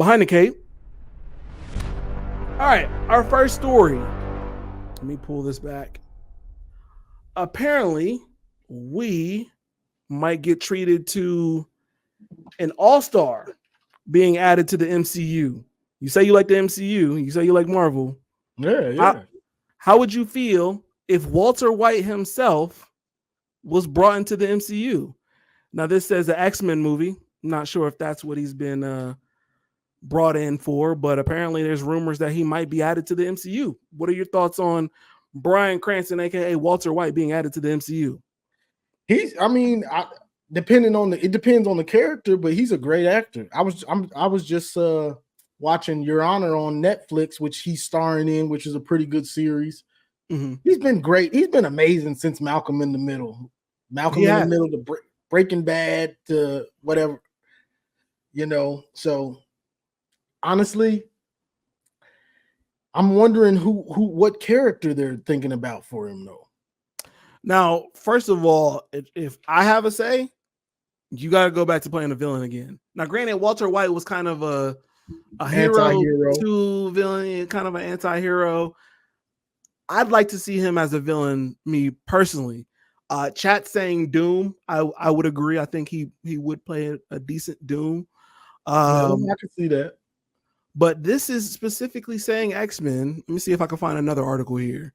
behind the cape. All right, our first story. Let me pull this back. Apparently, we might get treated to an all-star being added to the MCU. You say you like the MCU. You say you like Marvel. Yeah. How would you feel if Walter White himself was brought into the MCU? Now, this says an X-Men movie. I'm not sure if that's what he's been brought in for, but apparently there's rumors that he might be added to the MCU. What are your thoughts on Bryan Cranston, aka Walter White, being added to the MCU? It depends on the character, but he's a great actor. I was just watching Your Honor on Netflix, which he's starring in, which is a pretty good series. Mm-hmm. He's been great. He's been amazing since Malcolm in the Middle. The Middle to Breaking Bad to whatever, So honestly, I'm wondering what character they're thinking about for him, though. Now, first of all, if I have a say, you got to go back to playing a villain again. Now, granted, Walter White was kind of a hero to villain, kind of an anti-hero. I'd like to see him as a villain, me personally. Chat saying Doom, I would agree. I think he would play a decent Doom. I can see that. But this is specifically saying X-Men. Let me see if I can find another article here.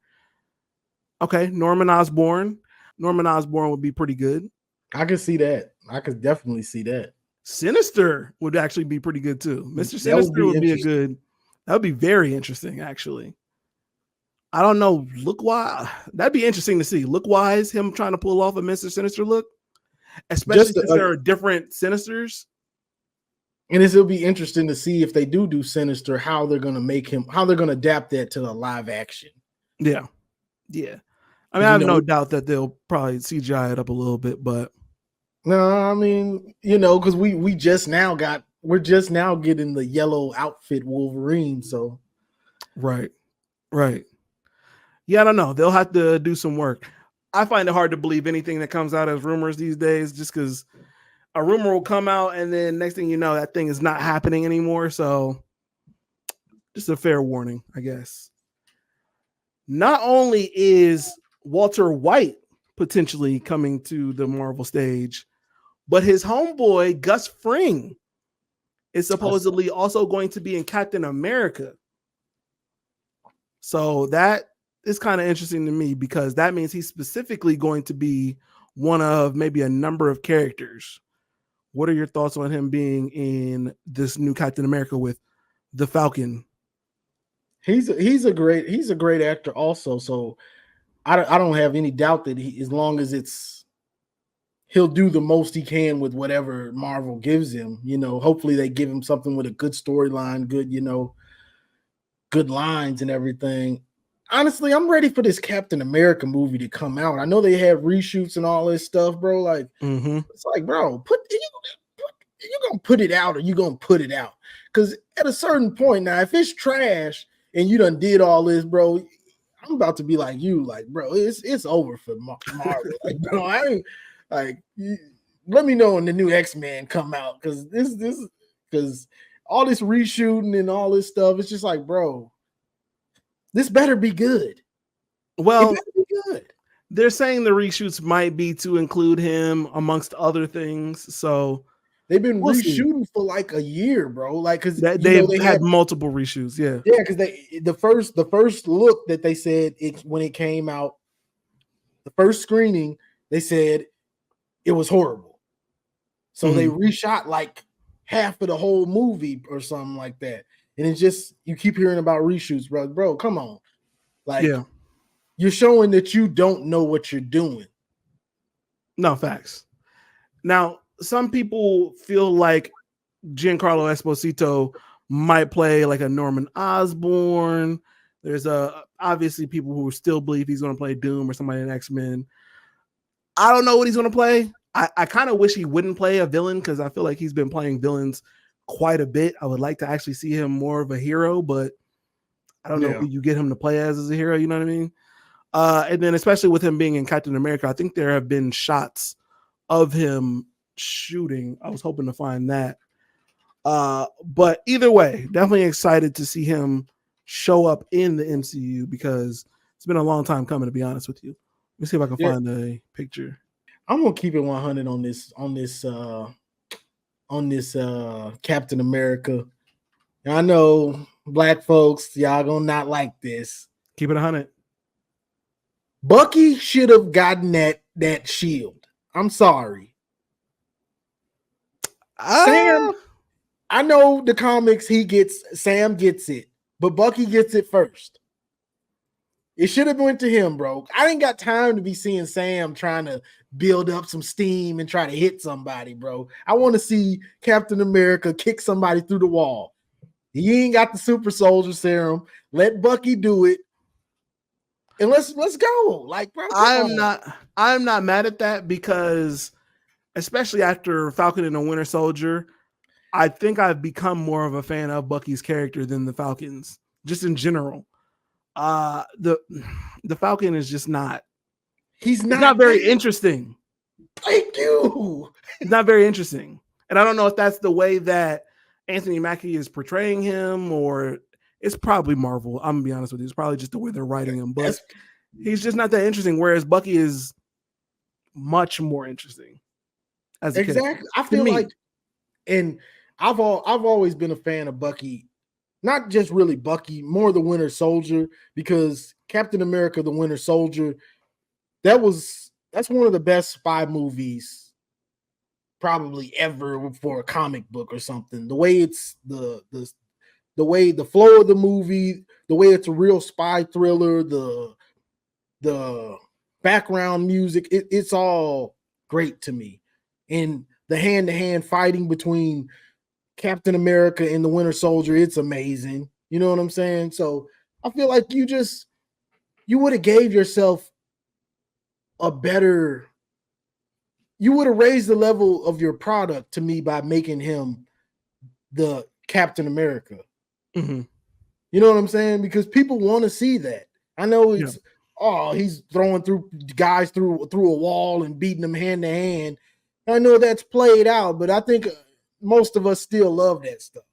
Okay, Norman Osborn. Norman Osborn would be pretty good. I could see that. I could definitely see that. Sinister would actually be pretty good too. Mr. Sinister would be that would be very interesting, actually. I don't know, look-wise. That'd be interesting to see. Look-wise, him trying to pull off a Mr. Sinister look. Especially since there are different Sinisters. And it'll be interesting to see if they do Sinister, how they're going to adapt that to the live action. Yeah. I mean, I have no doubt that they'll probably CGI it up a little bit, but no, I mean, because we're just now getting the yellow outfit Wolverine, so right. Yeah, I don't know. They'll have to do some work. I find it hard to believe anything that comes out as rumors these days, just because a rumor will come out and then next thing you know, that thing is not happening anymore. So just a fair warning, I guess. Not only is Walter White potentially coming to the Marvel stage, but his homeboy, Gus Fring, is supposedly also going to be in Captain America. So that is kind of interesting to me because that means he's specifically going to be one of maybe a number of characters. What are your thoughts on him being in this new Captain America with the Falcon? He's a great actor also. So I don't have any doubt that as long as he'll do the most he can with whatever Marvel gives him. Hopefully they give him something with a good storyline, good lines and everything. Honestly, I'm ready for this Captain America movie to come out. I know they have reshoots and all this stuff, bro. Like, It's like, bro, you gonna put it out or you gonna put it out? Because at a certain point now, if it's trash and you done did all this, bro, I'm about to be like you, like, bro, it's over for Marvel. Like, bro, I ain't like. Let me know when the new X-Men come out because because all this reshooting and all this stuff, it's just like, bro, this better be good. Well, they're saying the reshoots might be to include him amongst other things. So they've been reshooting for like a year, bro. Like, because they had multiple reshoots. Yeah, because the first look that they said when it came out, the first screening, they said it was horrible. So they reshot like half of the whole movie or something like that. And it's just, you keep hearing about reshoots, bro. Bro, come on. Like, you're showing that you don't know what you're doing. No, facts. Now, some people feel like Giancarlo Esposito might play like a Norman Osborn. There's obviously people who still believe he's going to play Doom or somebody in X-Men. I don't know what he's going to play. I kind of wish he wouldn't play a villain because I feel like he's been playing villains quite a bit. I would like to actually see him more of a hero, but I don't know who you get him to play as a hero. You know what I mean? And then especially with him being in Captain America, I think there have been shots of him shooting. I was hoping to find that. But either way, definitely excited to see him show up in the MCU because it's been a long time coming, to be honest with you. Let me see if I can Yeah. find a picture. I'm gonna keep it 100 on this Captain America. And I know black folks, y'all gonna not like this. Keep it 100. Bucky should have gotten that shield. I'm sorry. Sam, I know the comics Sam gets it, but Bucky gets it first. It should have went to him, bro. I ain't got time to be seeing Sam trying to build up some steam and try to hit somebody, bro. I want to see Captain America kick somebody through the wall. He ain't got the super soldier serum. Let Bucky do it. And let's go. Like, bro, I'm not mad at that because especially after Falcon and the Winter Soldier, I think I've become more of a fan of Bucky's character than the Falcons, just in general. The Falcon is just not. He's not very interesting. Thank you. It's not very interesting, and I don't know if that's the way that Anthony Mackie is portraying him, or it's probably Marvel. I'm gonna be honest with you. It's probably just the way they're writing him, but he's just not that interesting. Whereas Bucky is much more interesting. As a exactly, kid, I feel like, and I've always been a fan of Bucky. Not just really Bucky, more the Winter Soldier, because Captain America, the Winter Soldier, that's one of the best spy movies probably ever for a comic book or something. The way it's the way the flow of the movie, the way it's a real spy thriller, the background music, it's all great to me. And the hand-to-hand fighting between Captain America and the Winter Soldier, it's amazing. You know what I'm saying? So I feel like you would have gave yourself you would have raised the level of your product to me by making him the Captain America. Mm-hmm. You know what I'm saying? Because people want to see that. I know it's he's throwing through guys through a wall and beating them hand to hand. I know that's played out, but I think most of us still love that stuff.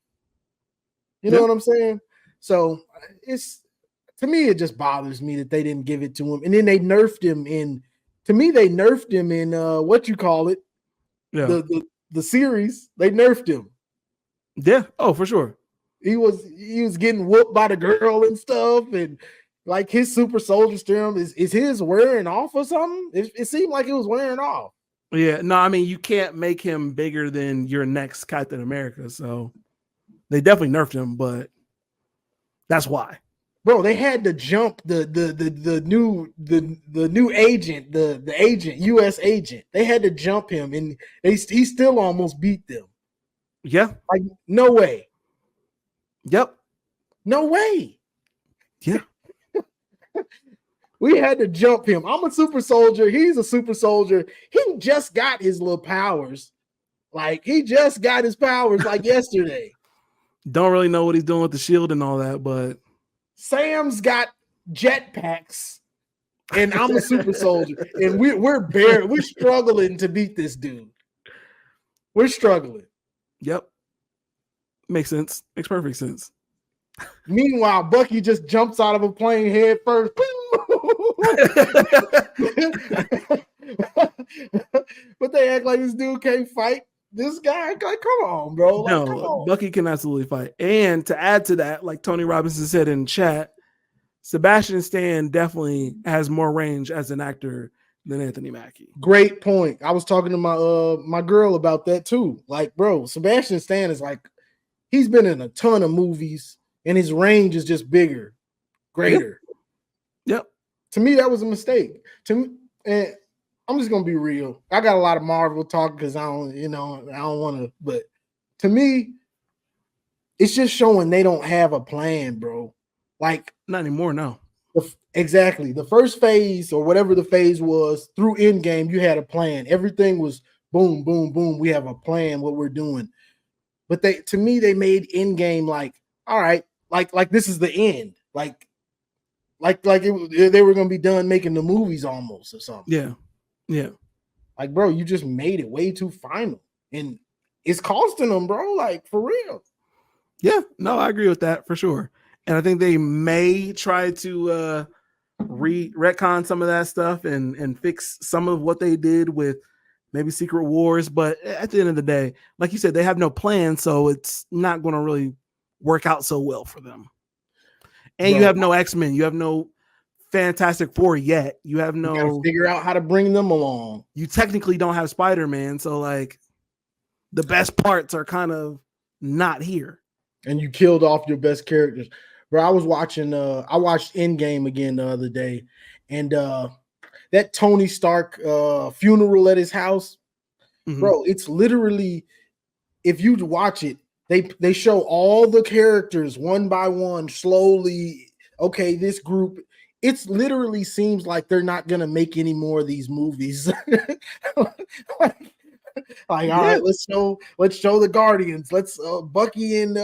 You know what I'm saying? So to me, it just bothers me that they didn't give it to him. And then they nerfed him in what you call it? Yeah. The series. They nerfed him. Yeah. Oh, for sure. He was getting whooped by the girl and stuff, and like his super soldier serum is his wearing off or something? It seemed like it was wearing off. Yeah, no, I mean you can't make him bigger than your next Captain America, so they definitely nerfed him, but that's why. Bro, they had to jump the new agent, the agent, US agent. They had to jump him, and he still almost beat them. Yeah. Like, no way. Yep. No way. Yeah. We had to jump him. I'm a super soldier. He's a super soldier. He just got his little powers. Like, he just got his powers like yesterday. Don't really know what he's doing with the shield and all that, but Sam's got jetpacks, and I'm a super soldier. And we're struggling to beat this dude. We're struggling. Yep. Makes sense. Makes perfect sense. Meanwhile, Bucky just jumps out of a plane head first. But they act like this dude can't fight this guy. Like, come on, bro. Like, no, come on. Bucky can absolutely fight. And to add to that, like Tony Robinson said in chat, Sebastian Stan definitely has more range as an actor than Anthony Mackie. Great point. I was talking to my girl about that too. Like, bro, Sebastian Stan is like, he's been in a ton of movies, and his range is just bigger, greater. Yep. To me, that was a mistake. And I'm just gonna be real. I got a lot of Marvel talk because I don't want to. But to me, it's just showing they don't have a plan, bro. Like, not anymore. No. Exactly. The first phase or whatever the phase was through Endgame, you had a plan. Everything was boom, boom, boom. We have a plan. What we're doing. But to me, they made Endgame like, all right, like this is the end. They were gonna be done making the movies almost or something. Yeah. Yeah. Like, bro, you just made it way too final. And it's costing them, bro. Like for real. Yeah, no, I agree with that for sure. And I think they may try to retcon some of that stuff and fix some of what they did with maybe Secret Wars. But at the end of the day, like you said, they have no plan, so it's not going to really work out so well for them. And Bro, you have no X-Men, you have no Fantastic Four yet. You have you no gotta figure out how to bring them along. You technically don't have Spider-Man, so like the best parts are kind of not here. And you killed off your best characters. Bro, I watched Endgame again the other day, and that Tony Stark funeral at his house, bro, it's literally, if you watch it, they show all the characters one by one slowly. Okay, this group, it's literally seems like they're not gonna make any more of these movies. Like, all right, let's show the Guardians. Let's Bucky and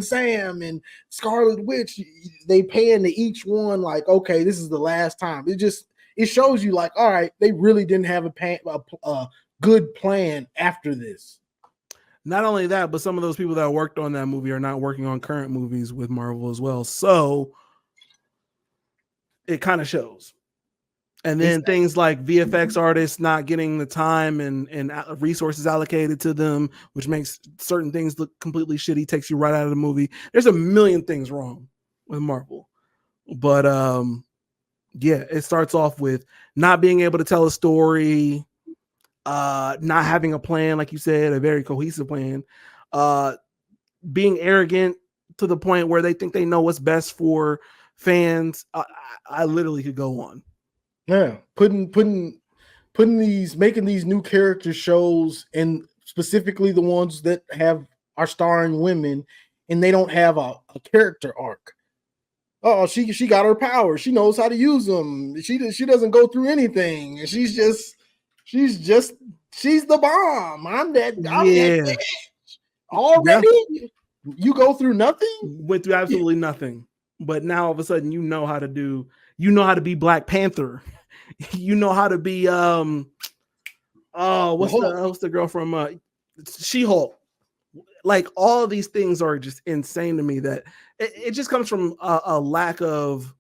Sam and Scarlet Witch. They pay into each one like, okay, this is the last time. It shows you like, all right, they really didn't have a good plan after this. Not only that, but some of those people that worked on that movie are not working on current movies with Marvel as well. So it kind of shows. And then things like VFX artists not getting the time and resources allocated to them, which makes certain things look completely shitty, takes you right out of the movie. There's a million things wrong with Marvel. But yeah, it starts off with not being able to tell a story, not having a plan, like you said, a very cohesive plan, being arrogant to the point where they think they know what's best for fans. I literally could go on. Yeah, making these new character shows, and specifically the ones that are starring women, and they don't have a character arc. Oh, she got her power. She knows how to use them. She doesn't go through anything. She's the bomb. I'm that bitch. Already? Yeah. You go through nothing? Went through absolutely nothing. But now all of a sudden you know how to be Black Panther. You know how to be what's the girl from She-Hulk. Like all of these things are just insane to me that it just comes from a lack of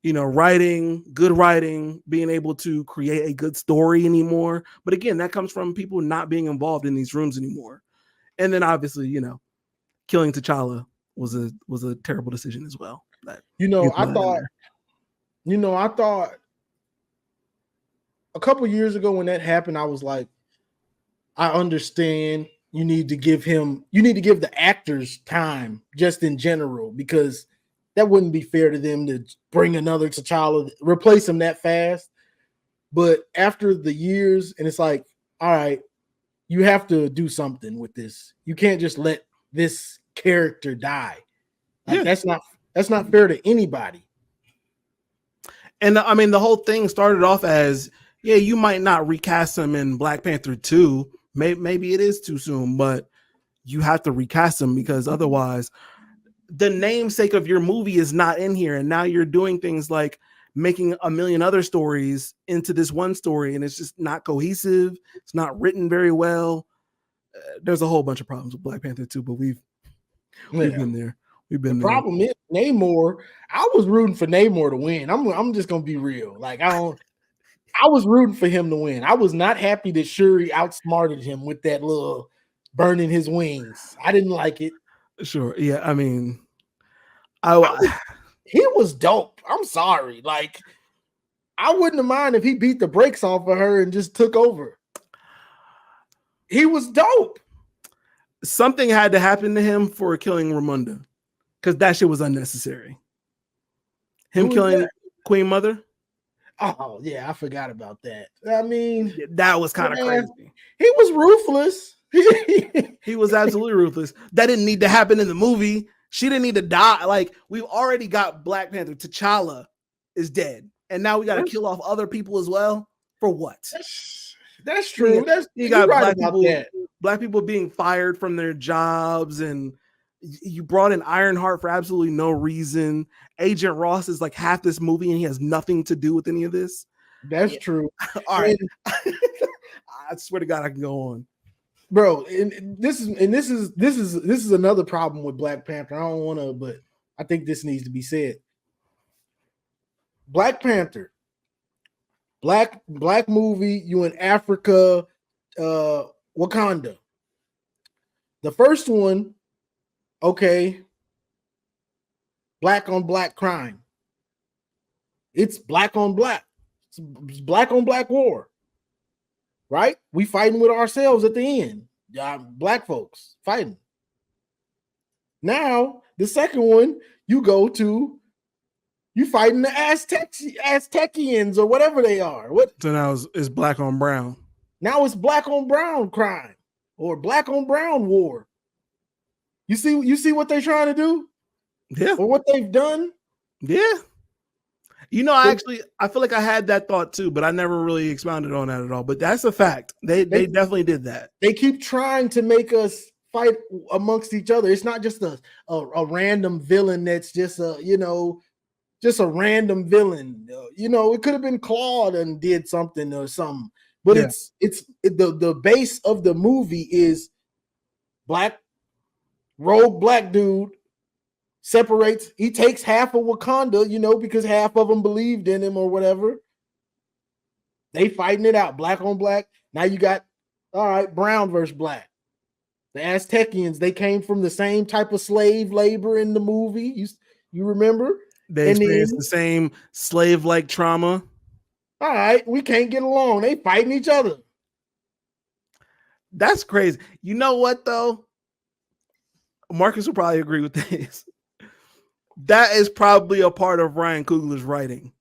good writing, being able to create a good story anymore. But again, that comes from people not being involved in these rooms anymore. And then obviously, killing T'Challa was a terrible decision as well. I thought a couple years ago when that happened, I was like, I understand you need to give the actors time just in general, because that wouldn't be fair to them to bring another T'Challa, replace him that fast. But after the years, and it's like, all right, you have to do something with this. You can't just let this character die. Like that's not fair to anybody. And I mean, the whole thing started off as, yeah, you might not recast him in Black Panther 2. Maybe it is too soon, but you have to recast him because otherwise the namesake of your movie is not in here. And now you're doing things like making a million other stories into this one story, and it's just not cohesive. It's not written very well. There's a whole bunch of problems with Black Panther 2, but we've been there. The problem is Namor. I was rooting for Namor to win. I'm just gonna be real. Like I was rooting for him to win. I was not happy that Shuri outsmarted him with that little burning his wings. I didn't like it. Sure. Yeah. I mean, he was dope. I'm sorry. Like, I wouldn't have minded if he beat the brakes off of her and just took over. He was dope. Something had to happen to him for killing Ramonda, because that shit was unnecessary. Him killing Queen Mother. Oh, yeah, I forgot about that. I mean, that was kind of crazy. He was ruthless. He was absolutely ruthless. That didn't need to happen in the movie. She didn't need to die. Like, we've already got Black Panther. T'Challa is dead. And now we got to kill off other people as well? For what? That's true. You got black people being fired from their jobs, and you brought in Ironheart for absolutely no reason. Agent Ross is like half this movie and he has nothing to do with any of this. That's true. All right. I swear to God, I can go on. bro. And this is another problem with Black Panther. I don't want to, but I think this needs to be said. Black Panther, black movie. You in Africa, Wakanda. The first one, okay, black on black crime. It's black on black. It's black on black war. Right? We fighting with ourselves at the end. Black folks fighting. Now, the second one, you fighting the Aztecians or whatever they are. So now it's black on brown. Now it's black on brown crime or black on brown war. You see what they're trying to do? Yeah. Or what they've done? Yeah. You know, I feel like I had that thought too, but I never really expounded on that at all. But that's a fact. They definitely did that. They keep trying to make us fight amongst each other. It's not just a random villain that's just a random villain. It could have been Claude and did something or something. But Yeah. it's the base of the movie is rogue black dude separates. He takes half of Wakanda, because half of them believed in him or whatever. They fighting it out, black on black. Now you got, all right, brown versus black. The Aztecians, they came from the same type of slave labor in the movie. You remember? They experienced the same slave-like trauma. All right, we can't get along. They fighting each other. That's crazy. You know what, though? Marcus will probably agree with this. That is probably a part of Ryan Coogler's writing.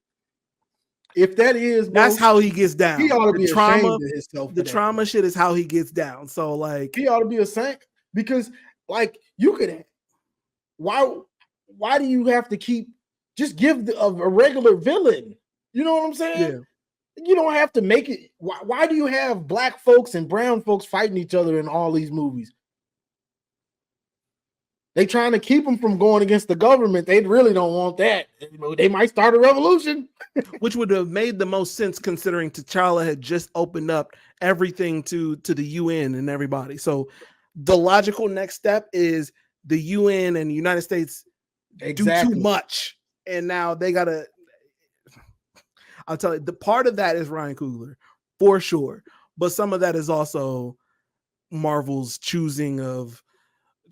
If that is, that's how he gets down. He ought to be ashamed of himself. The trauma shit is how he gets down. So, like, he ought to be ashamed because, like, you could. Why do you have to just give a regular villain? You know what I'm saying? Yeah. You don't have to make it. Why do you have black folks and brown folks fighting each other in all these movies? They trying to keep them from going against the government. They really don't want that. They might start a revolution. Which would have made the most sense considering T'Challa had just opened up everything to the UN and everybody. So the logical next step is the UN and the United States do too much. And now they got to, I'll tell you, the part of that is Ryan Coogler, for sure. But some of that is also Marvel's choosing of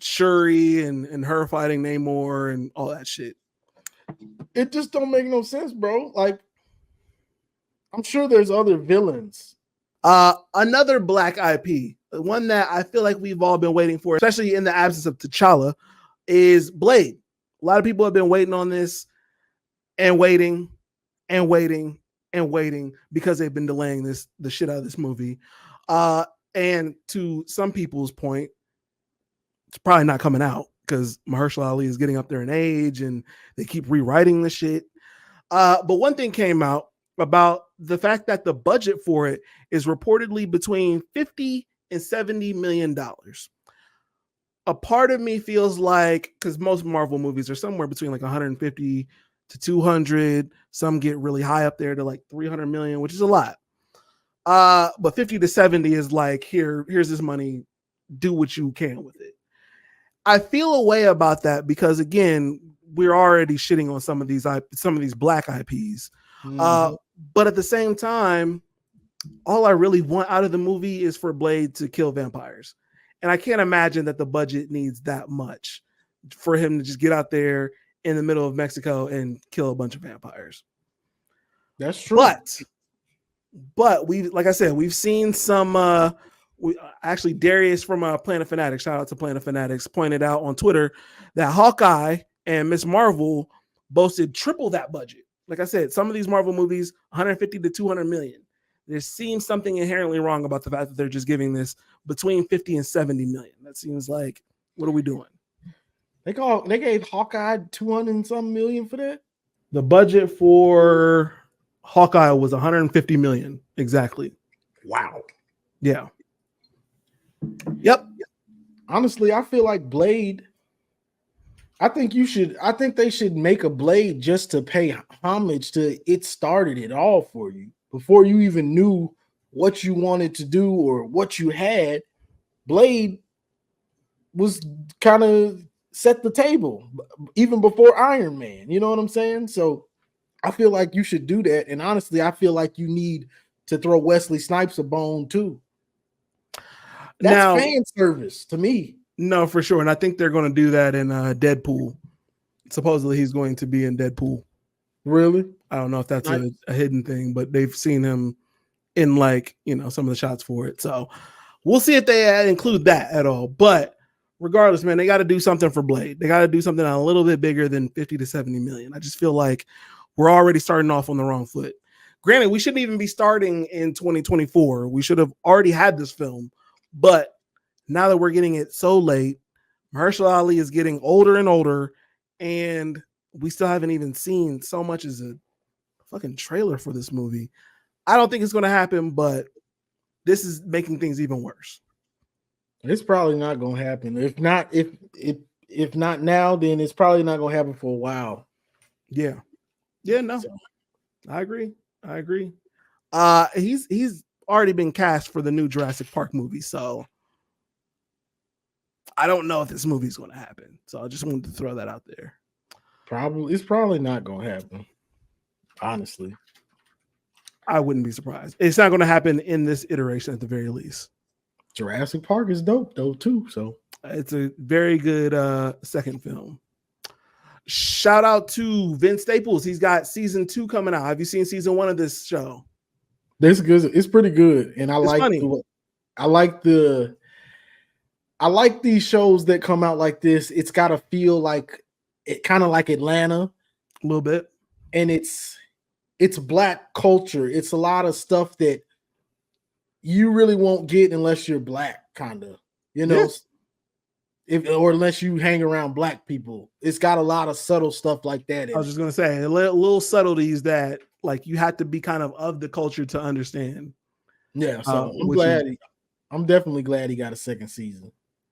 Shuri and her fighting Namor and all that shit. It just don't make no sense, bro. Like, I'm sure there's other villains. Another black IP, one that I feel like we've all been waiting for, especially in the absence of T'Challa, is Blade. A lot of people have been waiting on this and waiting and waiting and waiting because they've been delaying the shit out of this movie. And to some people's point, it's probably not coming out because Mahershala Ali is getting up there in age and they keep rewriting the shit. But one thing came out about the fact that the budget for it is reportedly between $50 and $70 million. A part of me feels like, because most Marvel movies are somewhere between like 150 to 200. Some get really high up there to like 300 million, which is a lot. But 50 to 70 is like, here's this money. Do what you can with it. I feel a way about that because, again, we're already shitting on some of these black IPs. Mm-hmm. But at the same time, all I really want out of the movie is for Blade to kill vampires. And I can't imagine that the budget needs that much for him to just get out there in the middle of Mexico and kill a bunch of vampires. That's true. But like I said, we've seen some actually Darius from Planet Fanatics, shout out to Planet Fanatics, pointed out on Twitter that Hawkeye and Miss Marvel boasted triple that budget. Like I said, some of these Marvel movies, 150 to 200 million. There seems something inherently wrong about the fact that they're just giving this between 50 and 70 million. That seems like, what are we doing? They gave Hawkeye 200 and some million for that? The budget for Hawkeye was 150 million. Exactly. Wow. Yeah. Yep. Honestly, I feel like Blade. I think they should make a Blade just to pay homage to it started it all for you. Before you even knew what you wanted to do or what you had, Blade was kind of set the table even before Iron Man. You know what I'm saying? So I feel like you should do that. And honestly, I feel like you need to throw Wesley Snipes a bone too. That's fan service to me. No, for sure. And I think they're going to do that in Deadpool. Supposedly he's going to be in Deadpool. Really? I don't know if that's a hidden thing, but they've seen him in some of the shots for it. So we'll see if they include that at all. But regardless, man, they got to do something for Blade. They got to do something a little bit bigger than 50 to 70 million. I just feel like we're already starting off on the wrong foot. Granted, we shouldn't even be starting in 2024. We should have already had this film. But now that we're getting it so late, Mahershala Ali is getting older and older, and we still haven't even seen so much as a fucking trailer for this movie. I don't think it's going to happen, but this is making things even worse. It's probably not going to happen. If not now, then it's probably not going to happen for a while. Yeah. No, so. I agree. He's already been cast for the new Jurassic Park movie, so I don't know if this movie is going to happen. So I just wanted to throw that out there. It's probably not going to happen. Honestly, I wouldn't be surprised. It's not going to happen in this iteration at the very least. Jurassic Park is dope though too. So it's a very good second film. Shout out to Vince Staples. He's got season 2 coming out. Have you seen season 1 of this show? This good. It's pretty good, and I like these shows that come out like this. It's got to feel like it, kind of like Atlanta, a little bit, and it's Black culture. It's a lot of stuff that you really won't get unless you're Black, kind of, Yes. Or unless you hang around Black people. It's got a lot of subtle stuff like that. I was just gonna say little subtleties that like you have to be kind of the culture to understand. Yeah, so I'm definitely glad he got a second season.